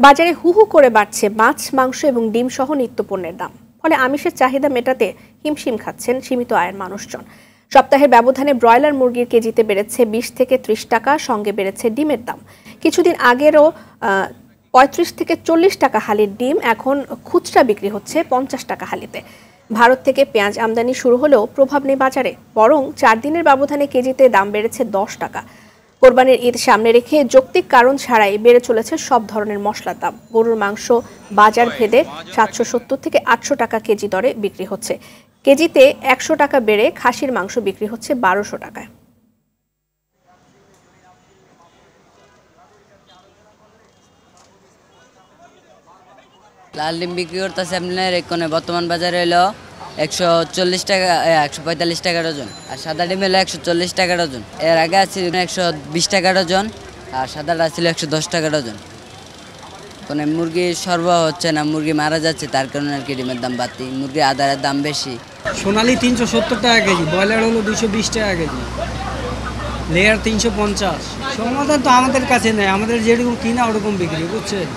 বাজারে হু হু করে বাড়ছে মাছ, মাংস এবং ডিম সহ নিত্যপণ্যের দাম। ফলে আমিষের চাহিদা মেটাতে হিমশিম খাচ্ছেন সীমিত আয়ের মানুষজন। সপ্তাহের ব্যবধানে ব্রয়লার মুরগির কেজিতে বেড়েছে 20 থেকে 30 টাকা, সঙ্গে বেড়েছে ডিমের দাম। কিছুদিন আগেরও 35 থেকে 40 টাকা হালির ডিম এখন খুচরা বিক্রি হচ্ছে 50 টাকা হালিতে। ভারত থেকে পেঁয়াজ আমদানি শুরু হলেও প্রভাব নেই বাজারে, বরং 4 দিনের ব্যবধানে কেজিতে দাম বেড়েছে 10 টাকা। কোরবানির ঈদ সামনে রেখে যৌক্তিক কারণ ছাড়াই বেড়ে চলেছে সব ধরনের মশলার দাম। গরুর মাংস বাজার ভেদে 770 থেকে 800 টাকা কেজি দরে বিক্রি হচ্ছে। কেজিতে 100 টাকা বেড়ে খাসির মাংস বিক্রি হচ্ছে 1200 টাকায়। লাল ডিম বিক্রি করতেছে আপনার এখানে বর্তমান বাজারে হলো 140 টাকা, 145 টাকা ডজন। আর সাদা ডিম হলো 140 টাকা ডজন। এর আগে আছে 120 টাকা ডজন, আর সাদাটা ছিল 110 টাকা ডজন। মানে মুরগি সরবরাহ হচ্ছে না, মুরগি মারা যাচ্ছে, তার কারণে আর কি ডিমের দাম বাড়তি। মুরগি আদারের দাম বেশি। সোনালি 370 টাকা কেজি, ব্রয়লার হলো 220 টাকা কেজি, লেয়ার 350। সমাধান তো আমাদের কাছে নেই, আমাদের যেরকম কিনা ওরকম বিক্রি, বুঝছেন।